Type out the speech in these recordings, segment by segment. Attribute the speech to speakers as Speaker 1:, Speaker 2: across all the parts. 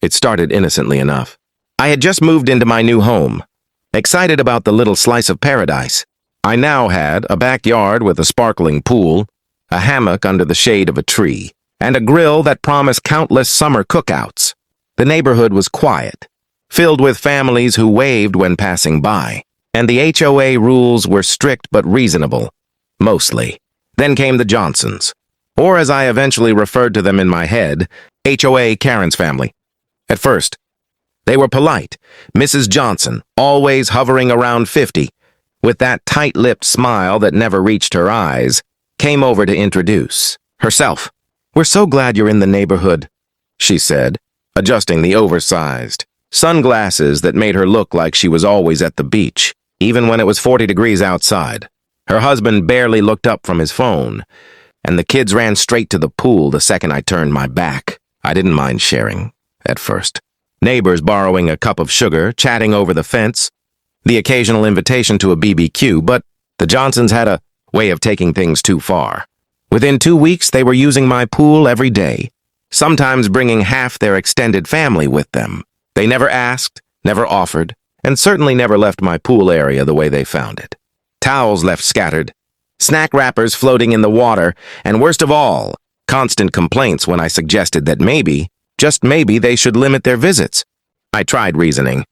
Speaker 1: It started innocently enough. I had just moved into my new home, excited about the little slice of paradise. I now had a backyard with a sparkling pool, a hammock under the shade of a tree, and a grill that promised countless summer cookouts. The neighborhood was quiet, filled with families who waved when passing by, and the HOA rules were strict but reasonable, mostly. Then came the Johnsons, or as I eventually referred to them in my head, HOA Karen's family. At first, they were polite. Mrs. Johnson, always hovering around 50, with that tight-lipped smile that never reached her eyes, came over to introduce herself. "We're so glad you're in the neighborhood," she said, adjusting the oversized sunglasses that made her look like she was always at the beach, even when it was 40 degrees outside. Her husband barely looked up from his phone, and the kids ran straight to the pool the second I turned my back. I didn't mind sharing, at first. Neighbors borrowing a cup of sugar, chatting over the fence, the occasional invitation to a BBQ, but the Johnsons had a way of taking things too far. Within 2 weeks, they were using my pool every day, sometimes bringing half their extended family with them. They never asked, never offered, and certainly never left my pool area the way they found it. Towels left scattered, snack wrappers floating in the water, and worst of all, constant complaints when I suggested that maybe, just maybe, they should limit their visits. I tried reasoning.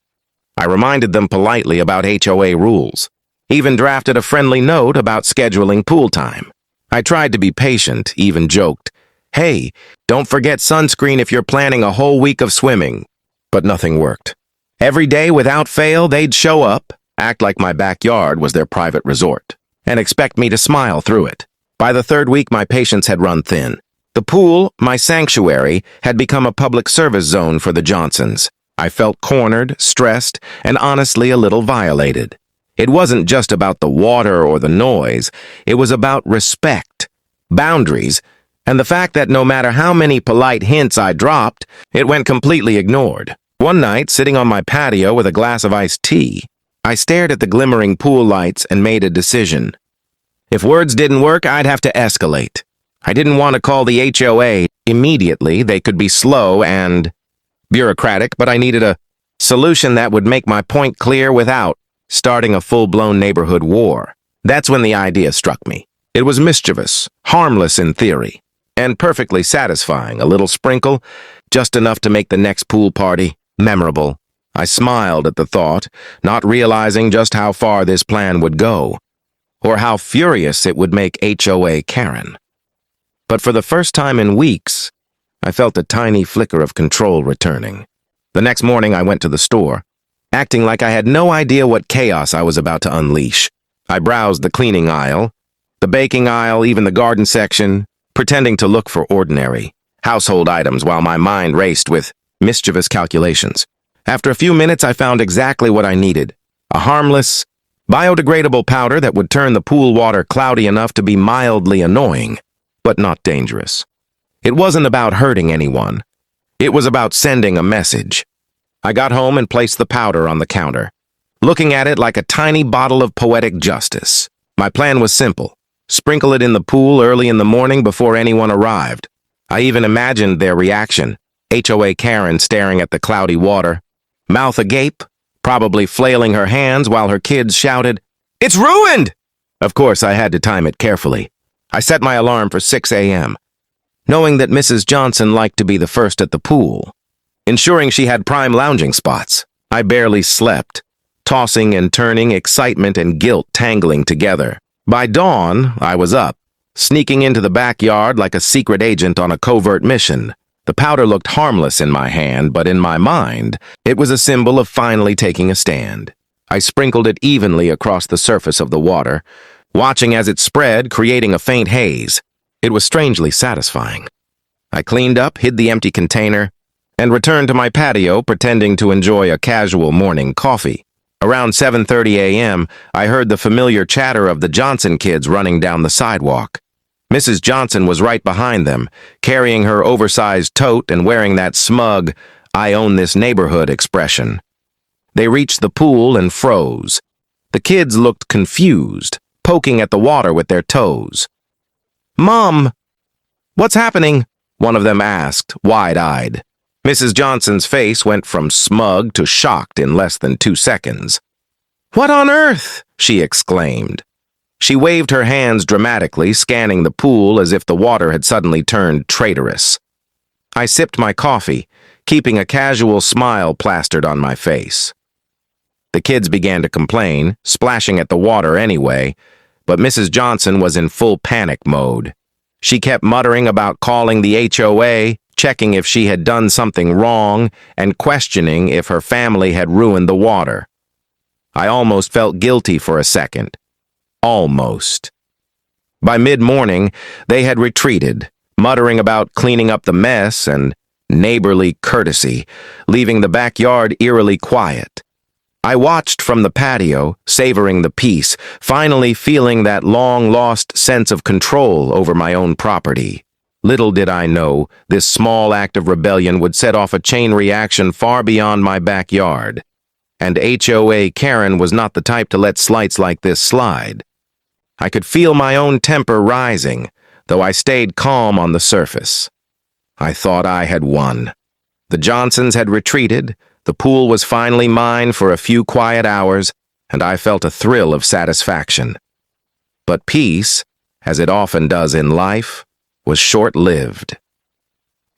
Speaker 1: I reminded them politely about HOA rules, even drafted a friendly note about scheduling pool time. I tried to be patient, even joked, "Hey, don't forget sunscreen if you're planning a whole week of swimming." But nothing worked. Every day, without fail, they'd show up, act like my backyard was their private resort, and expect me to smile through it. By the third week, my patience had run thin. The pool, my sanctuary, had become a public service zone for the Johnsons. I felt cornered, stressed, and honestly a little violated. It wasn't just about the water or the noise. It was about respect, boundaries, and the fact that no matter how many polite hints I dropped, it went completely ignored. One night, sitting on my patio with a glass of iced tea, I stared at the glimmering pool lights and made a decision. If words didn't work, I'd have to escalate. I didn't want to call the HOA immediately. They could be slow and bureaucratic, but I needed a solution that would make my point clear without starting a full-blown neighborhood war. That's when the idea struck me. It was mischievous, harmless in theory, and perfectly satisfying. A little sprinkle, just enough to make the next pool party memorable. I smiled at the thought, not realizing just how far this plan would go, or how furious it would make HOA Karen. But for the first time in weeks, I felt a tiny flicker of control returning. The next morning, I went to the store, acting like I had no idea what chaos I was about to unleash. I browsed the cleaning aisle, the baking aisle, even the garden section, pretending to look for ordinary household items while my mind raced with mischievous calculations. After a few minutes, I found exactly what I needed: a harmless, biodegradable powder that would turn the pool water cloudy enough to be mildly annoying, but not dangerous. It wasn't about hurting anyone. It was about sending a message. I got home and placed the powder on the counter, looking at it like a tiny bottle of poetic justice. My plan was simple: sprinkle it in the pool early in the morning before anyone arrived. I even imagined their reaction: HOA Karen staring at the cloudy water, mouth agape, probably flailing her hands while her kids shouted, "It's ruined!" Of course, I had to time it carefully. I set my alarm for 6 a.m., knowing that Mrs. Johnson liked to be the first at the pool, ensuring she had prime lounging spots. I barely slept, tossing and turning, excitement and guilt tangling together. By dawn, I was up, sneaking into the backyard like a secret agent on a covert mission. The powder looked harmless in my hand, but in my mind, it was a symbol of finally taking a stand. I sprinkled it evenly across the surface of the water, watching as it spread, creating a faint haze. It was strangely satisfying. I cleaned up, hid the empty container, and returned to my patio, pretending to enjoy a casual morning coffee. Around 7:30 a.m., I heard the familiar chatter of the Johnson kids running down the sidewalk. Mrs. Johnson was right behind them, carrying her oversized tote and wearing that smug, "I own this neighborhood" expression. They reached the pool and froze. The kids looked confused, poking at the water with their toes. "Mom, what's happening?" one of them asked, wide-eyed. Mrs. Johnson's face went from smug to shocked in less than 2 seconds. "What on earth?" she exclaimed. She waved her hands dramatically, scanning the pool as if the water had suddenly turned traitorous. I sipped my coffee, keeping a casual smile plastered on my face. The kids began to complain, splashing at the water anyway, but Mrs. Johnson was in full panic mode. She kept muttering about calling the HOA, checking if she had done something wrong, and questioning if her family had ruined the water. I almost felt guilty for a second. Almost. By mid-morning, they had retreated, muttering about cleaning up the mess and neighborly courtesy, leaving the backyard eerily quiet. I watched from the patio, savoring the peace, finally feeling that long-lost sense of control over my own property. Little did I know, this small act of rebellion would set off a chain reaction far beyond my backyard. And HOA Keran was not the type to let slights like this slide. I could feel my own temper rising, though I stayed calm on the surface. I thought I had won. The Johnsons had retreated, the pool was finally mine for a few quiet hours, and I felt a thrill of satisfaction. But peace, as it often does in life, was short-lived.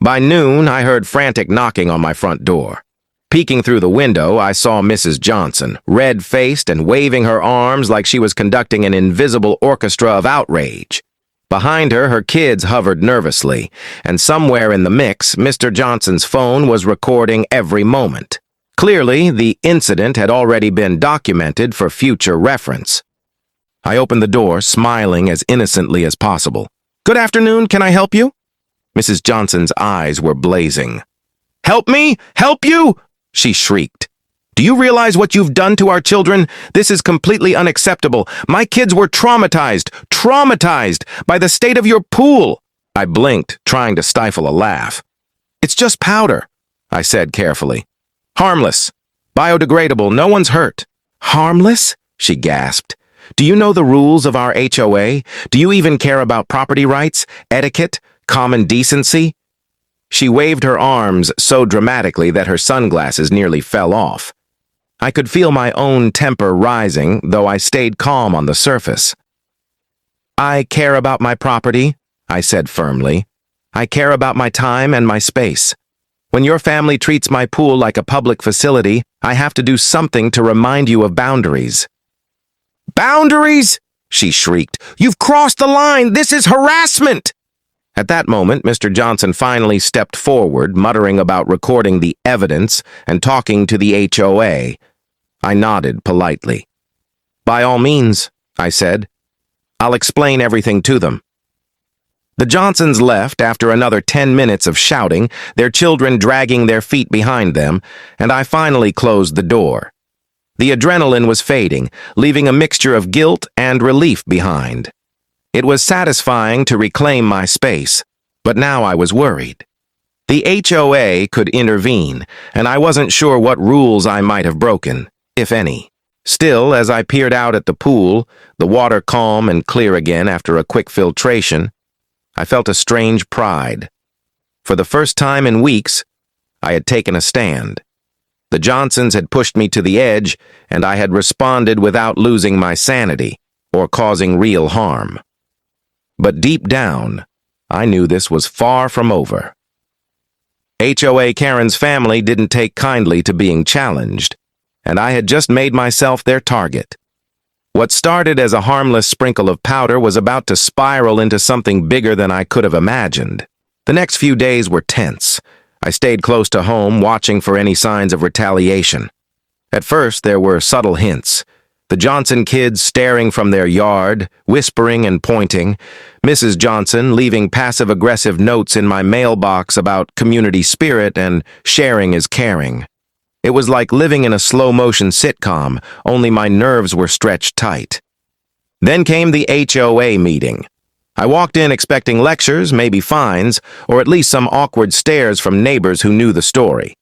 Speaker 1: By noon, I heard frantic knocking on my front door. Peeking through the window, I saw Mrs. Johnson, red-faced and waving her arms like she was conducting an invisible orchestra of outrage. Behind her, her kids hovered nervously, and somewhere in the mix, Mr. Johnson's phone was recording every moment. Clearly, the incident had already been documented for future reference. I opened the door, smiling as innocently as possible. "Good afternoon, can I help you?" Mrs. Johnson's eyes were blazing. "Help me? Help you?" she shrieked. "Do you realize what you've done to our children? This is completely unacceptable. My kids were traumatized by the state of your pool." I blinked, trying to stifle a laugh. "It's just powder," I said carefully. "Harmless. Biodegradable. No one's hurt." "Harmless?" she gasped. "Do you know the rules of our HOA? Do you even care about property rights, etiquette, common decency?" She waved her arms so dramatically that her sunglasses nearly fell off. I could feel my own temper rising, though I stayed calm on the surface. "I care about my property," I said firmly. "I care about my time and my space. When your family treats my pool like a public facility, I have to do something to remind you of boundaries." "Boundaries?" she shrieked. "You've crossed the line! This is harassment!" At that moment, Mr. Johnson finally stepped forward, muttering about recording the evidence and talking to the HOA. I nodded politely. "By all means," I said. "I'll explain everything to them." The Johnsons left after another 10 minutes of shouting, their children dragging their feet behind them, and I finally closed the door. The adrenaline was fading, leaving a mixture of guilt and relief behind. It was satisfying to reclaim my space, but now I was worried. The HOA could intervene, and I wasn't sure what rules I might have broken, if any. Still, as I peered out at the pool, the water calm and clear again after a quick filtration, I felt a strange pride. For the first time in weeks, I had taken a stand. The Johnsons had pushed me to the edge, and I had responded without losing my sanity or causing real harm. But deep down, I knew this was far from over. HOA Keran's family didn't take kindly to being challenged, and I had just made myself their target. What started as a harmless sprinkle of powder was about to spiral into something bigger than I could have imagined. The next few days were tense. I stayed close to home, watching for any signs of retaliation. At first, there were subtle hints. The Johnson kids staring from their yard, whispering and pointing, Mrs. Johnson leaving passive-aggressive notes in my mailbox about community spirit and sharing is caring. It was like living in a slow-motion sitcom, only my nerves were stretched tight. Then came the HOA meeting. I walked in expecting lectures, maybe fines, or at least some awkward stares from neighbors who knew the story.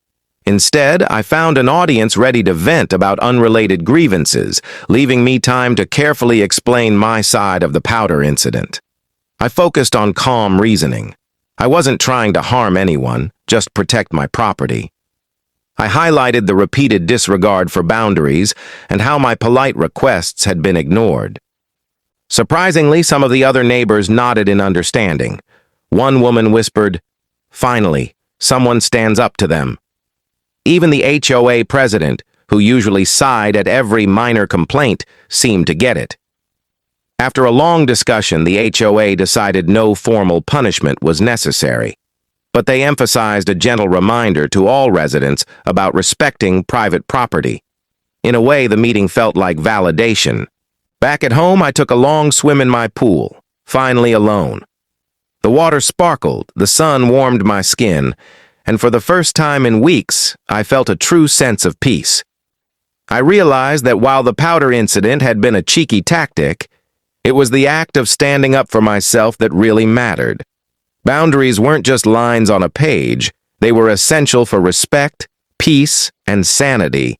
Speaker 1: Instead, I found an audience ready to vent about unrelated grievances, leaving me time to carefully explain my side of the powder incident. I focused on calm reasoning. I wasn't trying to harm anyone, just protect my property. I highlighted the repeated disregard for boundaries and how my polite requests had been ignored. Surprisingly, some of the other neighbors nodded in understanding. One woman whispered, "Finally, someone stands up to them." Even the HOA president, who usually sighed at every minor complaint, seemed to get it. After a long discussion, the HOA decided no formal punishment was necessary, but they emphasized a gentle reminder to all residents about respecting private property. In a way, the meeting felt like validation. Back at home, I took a long swim in my pool, finally alone. The water sparkled, the sun warmed my skin, and for the first time in weeks, I felt a true sense of peace. I realized that while the powder incident had been a cheeky tactic, it was the act of standing up for myself that really mattered. Boundaries weren't just lines on a page, they were essential for respect, peace, and sanity.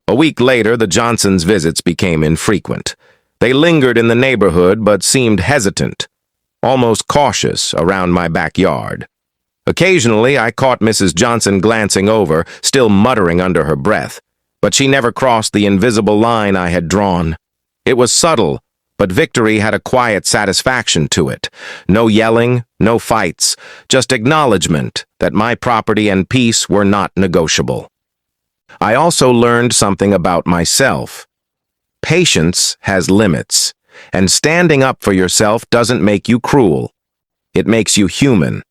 Speaker 1: A week later, the Johnsons' visits became infrequent. They lingered in the neighborhood but seemed hesitant, almost cautious around my backyard. Occasionally, I caught Mrs. Johnson glancing over, still muttering under her breath, but she never crossed the invisible line I had drawn. It was subtle, but victory had a quiet satisfaction to it. No yelling, no fights, just acknowledgement that my property and peace were not negotiable. I also learned something about myself. Patience has limits, and standing up for yourself doesn't make you cruel. It makes you human.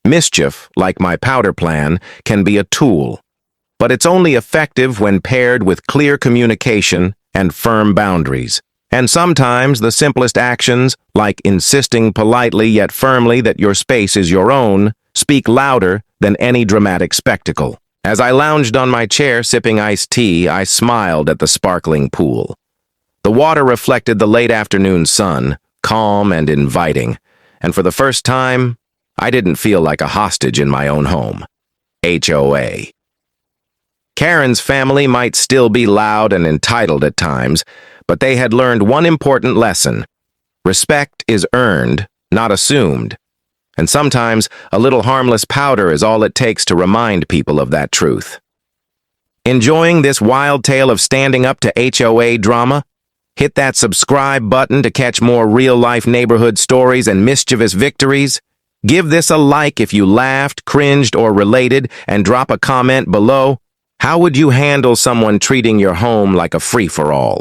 Speaker 1: Mischief, like my powder plan, can be a tool, but it's only effective when paired with clear communication and firm boundaries. And sometimes the simplest actions, like insisting politely yet firmly that your space is your own, speak louder than any dramatic spectacle. As I lounged on my chair sipping iced tea, I smiled at the sparkling pool. The water reflected the late afternoon sun, calm and inviting, and for the first time, I didn't feel like a hostage in my own home. HOA. Karen's family might still be loud and entitled at times, but they had learned one important lesson. Respect is earned, not assumed. And sometimes, a little harmless powder is all it takes to remind people of that truth. Enjoying this wild tale of standing up to HOA drama? Hit that subscribe button to catch more real-life neighborhood stories and mischievous victories. Give this a like if you laughed, cringed, or related, and drop a comment below. How would you handle someone treating your home like a free-for-all?